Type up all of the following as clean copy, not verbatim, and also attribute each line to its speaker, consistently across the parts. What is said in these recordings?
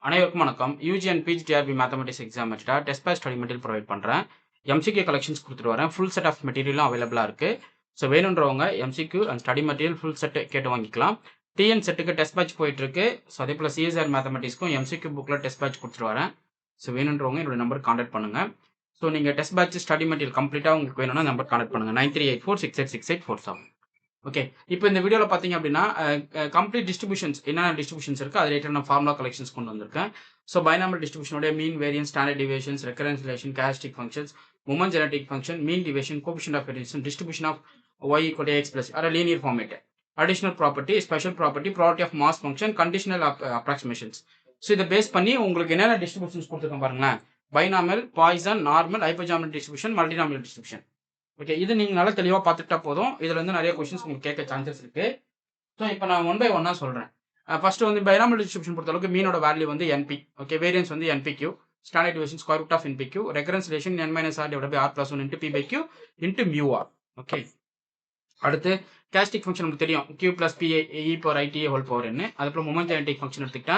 Speaker 1: அனைவருக்கும் வணக்கம். UG and PGTRB mathematics exam வச்சுட்டா test batch study material provide பண்ணுறேன். எம்சிக்யூ கலெக்ஷன்ஸ் கொடுத்துட்டு வரேன். ஃபுல் செட் ஆஃப் மெட்டீரியலும் அவைலபிளாக இருக்குது. ஸோ வேணுன்றவங்க MCQ and study material full set கேட்டு வாங்கிக்கலாம். டிஎன் செட்டுக்கு டெஸ்ட் பேட்ச் போயிட்டுருக்கு. ஸோ அதே போல் சிஎஸ்ஆர் மேத்தமெட்டிக்ஸ்க்கும் எம்சிக்யூ புக்கில் டெஸ்ட் பேட்ச் கொடுத்துட்டு வரேன். ஸோ வேணுன்றவங்க என்னோட நம்பர் கான்டாக்ட் பண்ணுங்கள். ஸோ நீங்கள் டெஸ்ட் பேட்ச் ஸ்டடி மெட்டீரியல் கம்ப்ளீட்டாக உங்களுக்கு வேணும்னா நம்பர் கான்டாக்ட் பண்ணுங்கள் 9384686847. ஓகே, இப்போ இந்த வீடியோவில் பார்த்தீங்க அப்படின்னா கம்ப்ளீட் டிஸ்ட்ரிபியூஷன்ஸ் என்னென்ன டிஸ்ட்ரிபியூஷன்ஸ் இருக்குது அது ரிலேட்டட் நான் ஃபார்முலா கலெக்ஷன்ஸ் கொண்டு வந்திருக்கேன். ஸோ பைனாமல் டிஸ்ட்ரிபியூஷனோட mean variance, standard deviations, recurrence relation, characteristic functions, moment generating function, mean deviation, coefficient of variance, distribution of y equal to x plus or a linear format, additional property, special property, probability of mass function, conditional approximations. So இதை base பண்ணி உங்களுக்கு என்னென்ன டிஸ்ட்ரிபியூஷன்ஸ் கொடுத்துருக்கோம் பாருங்களேன். Binomial, Poisson, normal, hypergeometric distribution, multinomial distribution. Okay, இது நீங்கள் நல்லா தெளிவாக பார்த்துட்டா போதும். இதில் வந்து நிறைய கொஸ்டின்ஸ் உங்களுக்கு கேட்க சான்சஸ் இருக்கு. ஸோ இப்போ நான் 1 by 1 சொல்கிறேன். ஃபர்ஸ்ட் வந்து பைனாமல் டிஸ்ட்ரிபியூஷன் பொறுத்தளவுக்கு மீனோட வேல்யூ வந்து என்பி. ஓகே, வேரியன்ஸ் வந்து NPQ, standard deviation square root of NPQ, recurrence relation n minus r divided by r plus 1 into p by q into mu r. Okay, அடுத்து characteristic function நமக்கு தெரியும், q plus p e power i t whole power n. அதுக்கப்புறம் moment generating function எடுத்துக்கிட்டா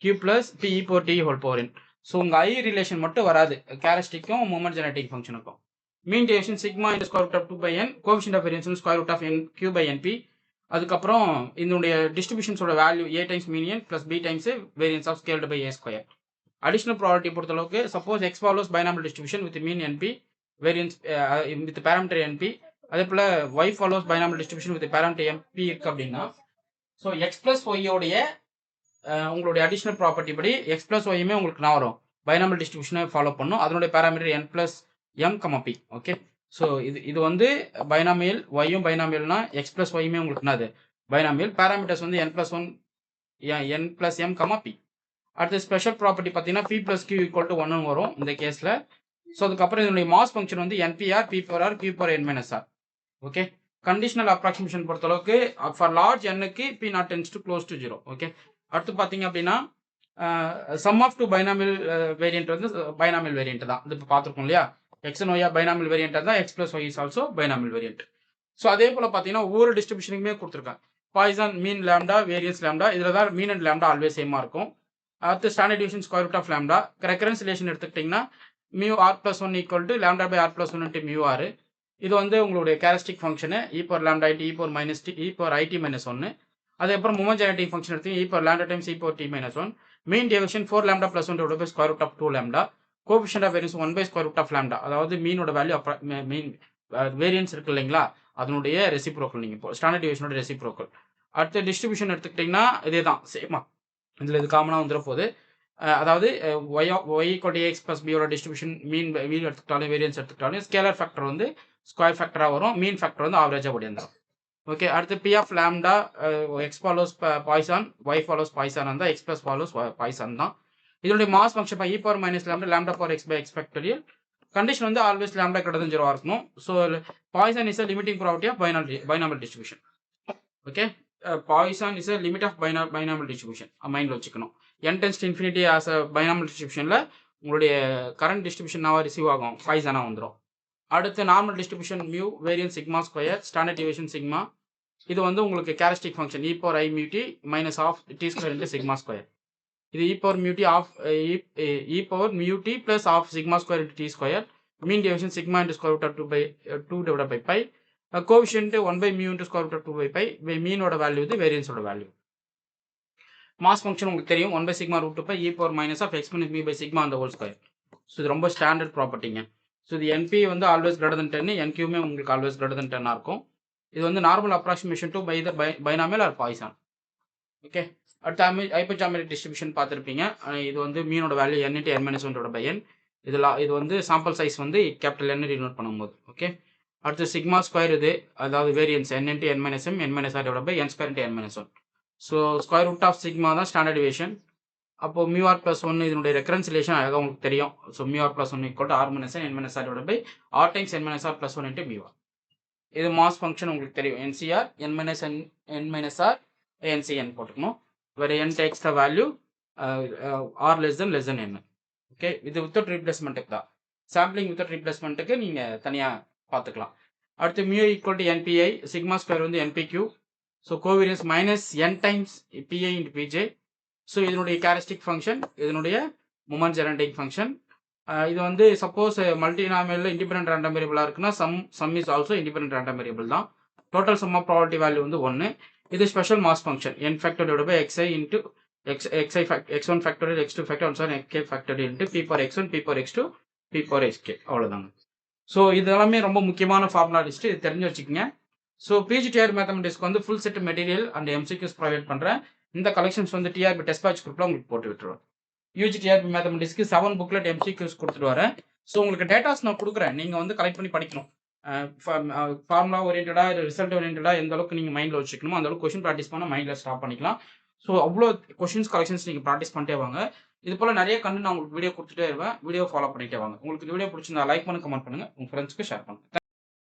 Speaker 1: q plus p e power t whole power n. So உங்கள் i relation மட்டும் வராது கேரக்டரிஸ்டிக்கும் moment generating ஃபங்க்ஷனுக்கும். Mean deviation sigma into square root of 2 by n, coefficient of variance square root of n q by np. அதுக்கப்புறம் இதனுடைய டிஸ்ட்ரிபியூஷன்ஸோட value a times mean plus b times variance of scaled by a square. Additional property பொறுத்தளவுக்கு suppose x follows binomial distribution with mean np variance with parameter np, அதே போல் y follows binomial distribution with parameter mp இருக்கு அப்படின்னா, so x plus ஒய்யோடைய உங்களுடைய additional property படி x plus ஒய்யுமே உங்களுக்கு நான் வரும் பைனாமல் டிஸ்ட்ரிபியூஷனை ஃபாலோ பண்ணும். அதனுடைய parameter n plus m, p. Okay, so இது வந்து பைனாமியல், ஒய்யும் பைனாமியல்னா எக்ஸ் பிளஸ் ஒய்யுமே உங்களுக்கு என்னது பைனாமியல். பேராமீட்டர்ஸ் வந்து n plus 1 n plus m, p. அடுத்து ஸ்பெஷல் ப்ராப்பர்ட்டி பார்த்தீங்கன்னா p plus q equal to 1 வரும் இந்த கேஸில். ஸோ அதுக்கப்புறம் இதனுடைய மாஸ் ஃபங்க்ஷன் வந்து npr, p power r, q power n minus r. Okay, conditional approximation பொறுத்தளவுக்கு ஃபார் லார்ஜ் n-க்கு p not tends to close to 0. Okay, அடுத்து பார்த்தீங்க அப்படின்னா sum of two binomial variant வந்து பைனாமியல் வேரியன்ட் தான். இது இப்போ பார்த்துருக்கோம் இல்லையா, எக்ஸ் அண்ட் ஒய்யா பைனாமியல் வேரியன்ட் தான், X plus Y is also binomial variant. So அதே போல் பார்த்தீங்கன்னா ஒவ்வொரு டிஸ்ட்ரிபியூஷனுக்குமே கொடுத்துருக்கேன். Poisson, mean lambda, variance lambda, இதில் தான் மீன் அண்ட் லேம்டா ஆல்வேஸ் சேமாக இருக்கும். அடுத்து standard deviation square root of lambda, recurrence relation எடுத்துக்கிட்டிங்கன்னா mu R plus 1 equal to lambda by R plus 1 into mu R. இது வந்து உங்களுடைய characteristic function e power lambda i t e power minus t e power i t minus 1. அதுக்கப்புறம் moment generating function எடுத்து e power lambda times e power t minus 1. Mean deviation 4 lambda plus 1 divide by square root of 2 lambda. Coefficient of variance 1 by square root of lambda. அதாவது மீனோட value மீன் variance இருக்கு இல்லைங்களா, அதனுடைய reciprocal. நீங்கள் இப்போ standard டிவியேஷனோட reciprocal. அடுத்த distribution எடுத்துக்கிட்டிங்கன்னா இதே தான் சேமா, இதில் இது காமனாக வந்துட போகுது. அதாவது y equal to X plus பியோட டிஸ்ட்ரிபியூஷன் மீன் எடுத்துக்கிட்டாலும் வேரியன்ஸ் எடுத்துக்கிட்டாலும் ஸ்கேலர் ஃபேக்டர் வந்து ஸ்கொயர் ஃபேக்டராக வரும், மீன் ஃபேக்டர் வந்து ஆவரேஜாக ஓடியாந்துடும். ஓகே, அடுத்து P of lambda X follows Poisson, Y follows Poisson இருந்தால் எக்ஸ் பிளஸ் ஃபாலோஸ் பாய்சான் தான். இதனுடைய mass function by E power minus lambda lambda power X by X factorial. Condition வந்து ஆல்வேஸ் லேம்டா கிட்ட 0 இருக்கணும். So Poisson is a limiting property of binomial distribution. Okay, Poisson is a limit of binomial distribution மைண்டில் வச்சுக்கணும். n tends to infinity as a binomial டிஸ்ட்ரிபியூஷனில் உங்களுடைய current distribution நாவாக receive ஆகும், பாய்சானாக வந்துடும். அடுத்து normal distribution mu, variance sigma square, standard deviation sigma. இது வந்து உங்களுக்கு characteristic function e power i mu t minus of t square into sigma square. இது e power mu t of e power mu t plus of sigma square into t square. Mean deviation sigma into square root of 2 divide by pi. Coefficient 1 by mu into square root of 2 pi பை. மீனோட value இது வேரியன்ஸோட value. Mass function உங்களுக்கு தெரியும் 1 by sigma root pi E power minus of X minus mu by sigma அந்த whole square. So இது ரொம்ப standard ப்ராப்பர்ட்டிங்க. ஸோ இது என்பி வந்து ஆல்வேஸ் கிரேட்டர் தன் 10, என்கியூமே உங்களுக்கு ஆல்வேஸ் கிரேட்டர் தன் 10 இருக்கும். இது வந்து normal approximation to by the binomial or Poisson. Okay, அடுத்து ஹைப்பர்ஜாமெட்ரிக் டிஸ்ட்ரிபியூஷன் பார்த்துருப்பீங்க. இது வந்து மீனோட value n into n minus 1 by n. இது வந்து சாம்பிள் சைஸ் வந்து கேபிட்டல் n டினோட் பண்ணும்போது. ஓகே, அடுத்து சிக்மா ஸ்கொயர், இது அதாவது variance n into n minus m n minus r divide by n square into n minus 1. So square root of sigma தான் standard deviation. அப்போ mu R plus 1 இதனுடைய recurrence relation அழகாக உங்களுக்கு தெரியும். So mu R plus 1 equal to R minus n minus R divide by R times n minus R plus 1 into mu R. இது mass function உங்களுக்கு தெரியும், NCR n minus n minus R NCN போட்டுக்கணும். வேறு n takes the value R less then n. Okay, இது without ரீப்ளேஸ்மெண்ட்டுக்கு தான். Sampling without ரீப்ளேஸ்மெண்ட்டுக்கு நீங்கள் தனியாக பார்த்துக்கலாம். அடுத்து mu equal to NPI, sigma square வந்து NPQ. So covariance minus n times p i into p j. So இதனுடைய கேரக்டரிஸ்டிக் ஃபங்க்ஷன், இதனுடைய மொமெண்ட் ஜெனரேட்டிங் ஃபங்க்ஷன். இது வந்து சப்போஸ் மல்டினாமியல்ல இண்டிபெண்டன்ட் ரேண்டம் வேரியபிளா இருக்குன்னா sum is also independent random variable தான். Total sum of probability value வந்து 1. இது special mass function n factorial by xi into x1 factorial x2 factorial sorry xk factorial into p power x1 p power x2 p power xk அவ்வளோதாங்க. So இது எல்லாமே ரொம்ப முக்கியமான formula list, இது தெரிஞ்சு வச்சுக்கோங்க. ஸோ பிஜிடிஆர் மேத்தமெட்டிக்ஸ்க்கு வந்து full set material and MCQs provide பண்ணுறேன். இந்த கலெக்ஷன்ஸ் வந்து டிஆர்பி டெஸ்ட் பேட்ச் குரூப்ல உங்களுக்கு போட்டு விட்டுருவேன். யூஜிடிஆர்பி மேத்தமெட்டிக்ஸ்க்கு 7 புக்லெட் எம்சிக்யூஸ் கொடுத்துட்டு வரேன். ஸோ உங்களுக்கு டேட்டாஸ் நான் கொடுக்குறேன், நீங்கள் வந்து கலெக்ட் பண்ணி படிக்கணும். ஃபார்முலா ஓரியன்டா ரிசல்ட் ஓரியன்டா எந்த அளவுக்கு நீங்கள் மைண்டில் வச்சுக்கணுமோ அந்த அளவுக்கு கொஸ்டின் ப்ராக்டிஸ் பண்ண மைண்டில் ஸ்டாப் பண்ணிக்கலாம். ஸோ அவ்வளோ கொஸ்டின்ஸ் கலெக்ஷன்ஸ் நீங்கள் ப்ராக்டிஸ் பண்ணிட்டே வாங்க. இது போல் நிறைய கண்டு நான் உங்களுக்கு வீடியோ கொடுத்துட்டே இருவேன். வீடியோ ஃபாலோ பண்ணிட்டே வாங்க. உங்களுக்கு இந்த வீடியோ பிடிச்சிருந்தா லைக் பண்ணுங்க, கமெண்ட் பண்ணுங்க, உங்கள் ஃப்ரெண்ட்ஸ்க்கு ஷேர் பண்ணுங்க.